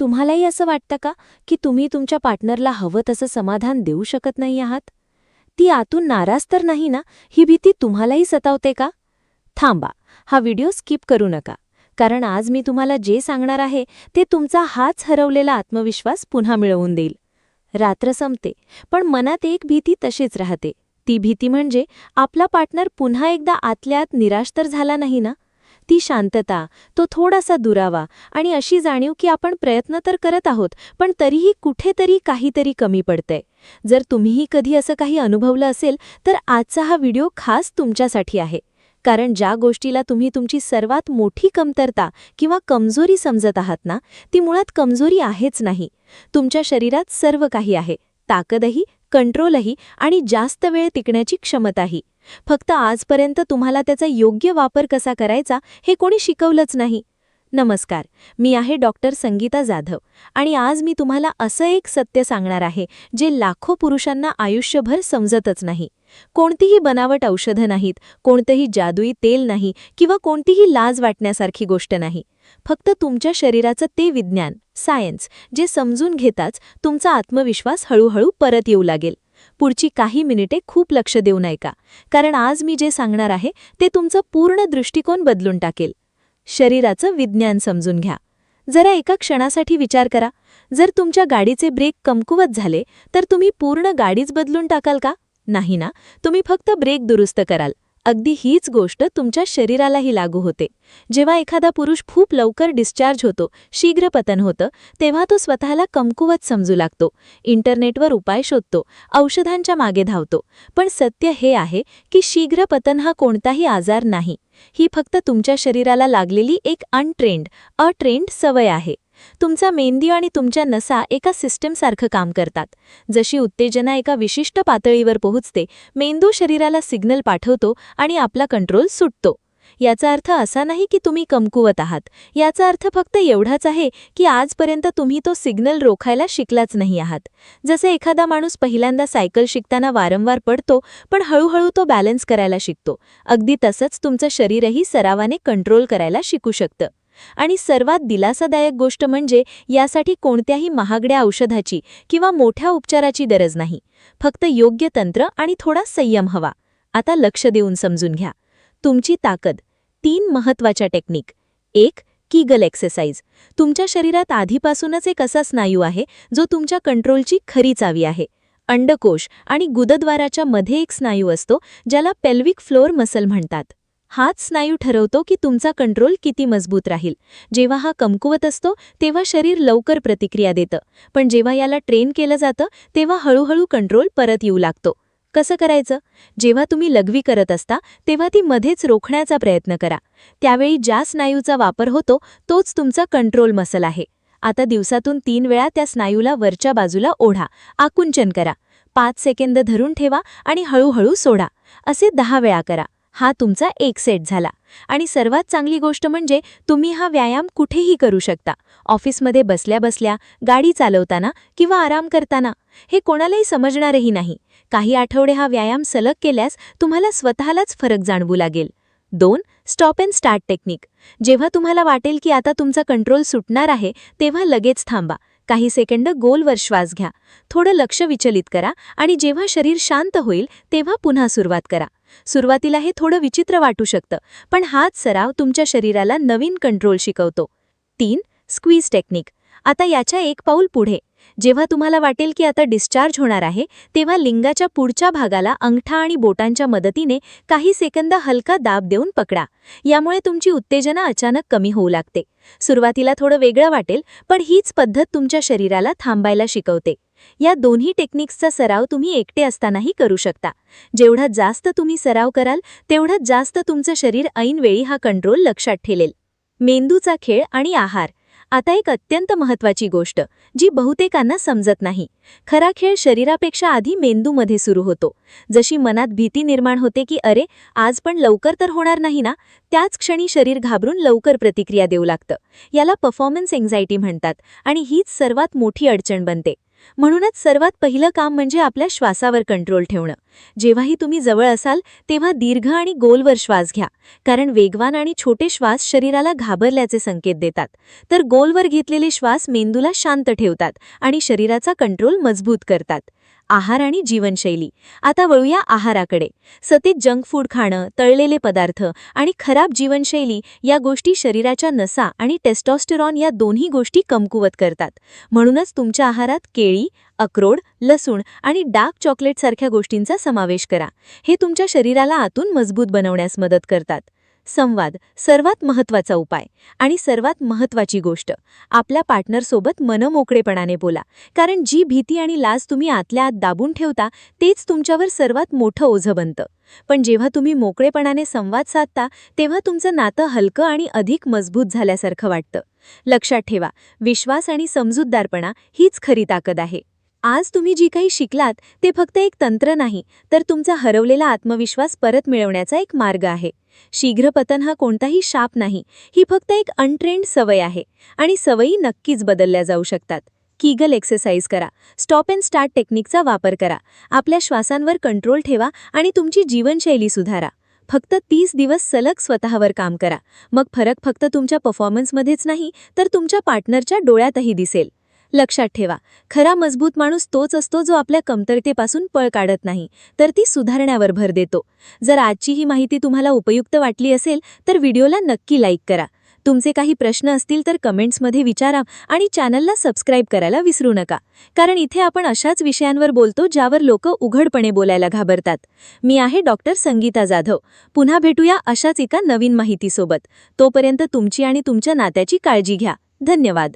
तुम्हालाही असं वाटतं का की तुम्ही तुमच्या पार्टनरला हवं तसं समाधान देऊ शकत नाही आहात? ती आतून नाराज तर नाही ना, ही भीती तुम्हालाही सतावते का? थांबा, हा व्हिडिओ स्किप करू नका. कारण आज मी तुम्हाला जे सांगणार आहे ते तुमचा हाच हरवलेला आत्मविश्वास पुन्हा मिळवून देईल. रात्र संपते, पण मनात एक भीती तशीच राहते. ती भीती म्हणजे आपला पार्टनर पुन्हा एकदा आतल्या आत निराश तर झाला नाही ना? ती शांतता, तो थोडासा दुरावा आणि अशी जाणीव की आपण प्रयत्न तर करत आहोत, पण तरीही कुठेतरी काहीतरी कमी पडतंय. जर तुम्हीही कधी असं काही अनुभवलं असेल, तर आजचा हा व्हिडिओ खास तुमच्यासाठी आहे. कारण ज्या गोष्टीला तुम्ही तुमची सर्वात मोठी कमतरता किंवा कमजोरी समजत आहात ना, ती मुळात कमजोरी आहेच नाही. तुमच्या शरीरात सर्व काही आहे, ताकदही, कंट्रोलही आणि जास्त वेळ टिकण्याची क्षमताही. फक्त आजपर्यंत तुम्हाला त्याचा योग्य वापर कसा करायचा हे कोणी शिकवलंच नाही. नमस्कार, मी आहे डॉक्टर संगीता जाधव आणि आज मी तुम्हाला असं एक सत्य सांगणार आहे जे लाखो पुरुषांना आयुष्यभर समजतच नाही. कोणतीही बनावट औषधं नाहीत, कोणतंही जादुई तेल नाही किंवा कोणतीही लाज वाटण्यासारखी गोष्ट नाही. फक्त तुमच्या शरीराचं ते विज्ञान, सायन्स, जे समजून घेताच तुमचा आत्मविश्वास हळूहळू परत येऊ लागेल. पुढची काही मिनिटे खूप लक्ष देऊन ऐका, कारण आज मी जे सांगणार आहे ते तुमचं पूर्ण दृष्टिकोन बदलून टाकेल. शरीराचं विज्ञान समजून घ्या. जरा एका क्षणासाठी विचार करा, जर तुमच्या गाडीचे ब्रेक कमकुवत झाले तर तुम्ही पूर्ण गाडीच बदलून टाकाल का? नाही ना, तुम्ही फक्त ब्रेक दुरुस्त कराल. अगदी हीच गोष्ट तुमच्या शरीरालाही लागू होते. जेव्हा एखादा पुरुष खूप लवकर डिस्चार्ज होतो, शीघ्र पतन होतं, तेव्हा तो स्वतःला कमकुवत समजू लागतो. इंटरनेटवर उपाय शोधतो, औषधांच्या मागे धावतो. पण सत्य हे आहे की शीघ्र पतन हा कोणताही आजार नाही. ही फक्त तुमच्या शरीराला लागलेली एक अट्रेंड सवय आहे. तुमचा मेंदू आणि तुमच्या नसा एका सिस्टमसारखं काम करतात. जशी उत्तेजना एका विशिष्ट पातळीवर पोहोचते, मेंदू शरीराला सिग्नल पाठवतो आणि आपला कंट्रोल सुटतो. याचा अर्थ असा नाही की तुम्ही कमकुवत आहात. याचा अर्थ फक्त एवढाच आहे की आजपर्यंत तुम्ही तो सिग्नल रोखायला शिकलाच नाही आहात. जसे एखादा माणूस पहिल्यांदा सायकल शिकताना वारंवार पडतो, पण हळूहळू तो बॅलन्स करायला शिकतो. अगदी तसंच तुमचं शरीरही सरावाने कंट्रोल करायला शिकू शकतं. आणि सर्वात दिलासादायक गोष्ट म्हणजे यासाठी कोणत्याही महागड्या औषधाची किंवा मोठ्या उपचाराची गरज नाही. फक्त योग्य तंत्र आणि थोडा संयम हवा. आता लक्ष देऊन समजून घ्या. तुमची ताकद. 3 महत्त्वाच्या टेक्निक. 1. Kegel exercise. तुमच्या शरीरात आधीपासूनच एक असा स्नायू आहे जो तुमच्या कंट्रोलची खरी चावी आहे. अंडकोश आणि गुदद्वाराच्या मध्ये एक स्नायू असतो ज्याला पेल्विक फ्लोर मसल म्हणतात. हाच स्नायू ठरवतो की तुमचा कंट्रोल किती मजबूत राहील. जेव्हा हा कमकुवत असतो तेव्हा शरीर लवकर प्रतिक्रिया देतं, पण जेव्हा याला ट्रेन केलं जातं तेव्हा हळूहळू कंट्रोल परत येऊ लागतो. कसं करायचं? जेव्हा तुम्ही लघवी करत असता तेव्हा ती मध्येच रोखण्याचा प्रयत्न करा. त्यावेळी ज्या स्नायूचा वापर होतो तोच तुमचा कंट्रोल मसल आहे. आता दिवसातून 3 वेळा त्या स्नायूला वरच्या बाजूला ओढा, आकुंचन करा. 5 सेकंद धरून ठेवा आणि हळूहळू सोडा. असे 10 वेळा करा. हा तुमचा एक सेट झाला. आणि सर्वात चांगली गोष्ट म्हणजे तुम्ही हा व्यायाम कुठेही करू शकता. ऑफिसमध्ये बसल्या बसल्या, गाडी चालवताना किंवा आराम करताना. हे कोणालाही समजणारही नाही. काही आठवडे हा व्यायाम सलग केल्यास तुम्हाला स्वतःलाच फरक जाणवू लागेल. 2. Stop and start technique. जेव्हा तुम्हाला वाटेल की आता तुमचा कंट्रोल सुटणार आहे तेव्हा लगेच थांबा. काही सेकंद गोलवर श्वास घ्या. थोडं लक्ष विचलित करा आणि जेव्हा शरीर शांत होईल तेव्हा पुन्हा सुरुवात करा. सुरुवातीला हे थोडं विचित्र वाटू शकतं, पण हाच सराव तुमच्या शरीराला नवीन कंट्रोल शिकवतो. 3. Squeeze technique. आता याच्या एक पाऊल पुढे. जेव्हा तुम्हाला वाटेल की आता डिस्चार्ज होणार आहे तेव्हा लिंगाच्या पुढच्या भागाला अंगठा आणि बोटांच्या मदतीने काही सेकंद हलका दाब देऊन पकडा. यामुळे तुमची उत्तेजना अचानक कमी होऊ लागते. सुरुवातीला थोडं वेगळं वाटेल, पण हीच पद्धत तुमच्या शरीराला थांबायला शिकवते. या दोन्ही टेक्निक्सचा सराव तुम्ही एकटे असतानाही करू शकता. जेवढा जास्त तुम्ही सराव कराल तेवढं जास्त तुमचं शरीर ऐनवेळी हा कंट्रोल लक्षात ठेवेल. मेंदूचा खेळ आणि आहार. आता एक अत्यंत महत्त्वाची गोष्ट जी बहुतेकांना समजत नाही. खरा खेळ शरीरापेक्षा आधी मेंदूमध्ये सुरू होतो. जशी मनात भीती निर्माण होते की अरे आज पण लवकर तर होणार नाही ना, त्याच क्षणी शरीर घाबरून लवकर प्रतिक्रिया देऊ लागतं. याला परफॉर्मन्स एन्झायटी म्हणतात आणि हीच सर्वात मोठी अडचण बनते. म्हणूनच सर्वात पहिलं काम म्हणजे आपल्या श्वासावर कंट्रोल ठेवणं. जेव्हाही तुम्ही जवळ असाल तेव्हा दीर्घ आणि गोलवर श्वास घ्या, कारण वेगवान आणि छोटे श्वास शरीराला घाबरल्याचे संकेत देतात, तर गोलवर घेतलेले श्वास मेंदूला शांत ठेवतात आणि शरीराचा कंट्रोल मजबूत करतात. आहार आणि जीवनशैली. आता वळूया आहाराकडे. सतत जंक फूड खाणं, तळलेले पदार्थ आणि खराब जीवनशैली या गोष्टी शरीराच्या नसा आणि टेस्टोस्टेरॉन या दोन्ही गोष्टी कमकुवत करतात. म्हणूनच तुमच्या आहारात केळी, अक्रोड, लसूण आणि डार्क चॉकलेटसारख्या गोष्टींचा समावेश करा. हे तुमच्या शरीराला आतून मजबूत बनवण्यास मदत करतात. संवाद सर्वात महत्त्वाचा उपाय आणि सर्वात महत्त्वाची गोष्ट, आपल्या पार्टनरसोबत मनमोकळेपणाने बोला, कारण जी भीती आणि लाज तुम्ही आतल्या आत दाबून ठेवता तेच तुमच्यावर सर्वात मोठं ओझं बनतं. पण जेव्हा तुम्ही मोकळेपणाने संवाद साधता तेव्हा तुमचं नातं हलकं आणि अधिक मजबूत झाल्यासारखं वाटतं. लक्षात ठेवा, विश्वास आणि समजूतदारपणा हीच खरी ताकद आहे. आज तुम्ही जी काही शिकलात ते फक्त एक तंत्र नाही, तर तुमचा हरवलेला आत्मविश्वास परत मिळवण्याचा एक मार्ग आहे. शीघ्र पतन हा कोणताही शाप नाही, ही फक्त एक अनट्रेंड सवय आहे आणि सवयी नक्कीच बदलल्या जाऊ शकतात. कीगल एक्सरसाइज करा, स्टॉप अँड स्टार्ट टेक्निकचा वापर करा, आपल्या श्वासांवर कंट्रोल ठेवा आणि तुमची जीवनशैली सुधारा. फक्त 30 दिवस सलग स्वतःवर काम करा. मग फरक फक्त तुमच्या परफॉर्मन्समध्येच नाही, तर तुमच्या पार्टनरच्या डोळ्यातही दिसेल. लक्षात ठेवा, खरा मजबूत माणूस तोच असतो जो आपल्या कमतरतेपासून पळ काढत नाही, तर ती सुधारण्यावर भर देतो. जर आजची ही माहिती तुम्हाला उपयुक्त वाटली असेल तर व्हिडिओला नक्की लाईक करा. तुमचे काही प्रश्न असतील तर कमेंट्समध्ये विचारा आणि चॅनलला सबस्क्राईब करायला विसरू नका, कारण इथे आपण अशाच विषयांवर बोलतो ज्यावर लोक उघडपणे बोलायला घाबरतात. मी आहे डॉक्टर संगीता जाधव. पुन्हा भेटूया अशाच एका नवीन माहितीसोबत. तोपर्यंत तुमची आणि तुमच्या नात्याची काळजी घ्या. धन्यवाद.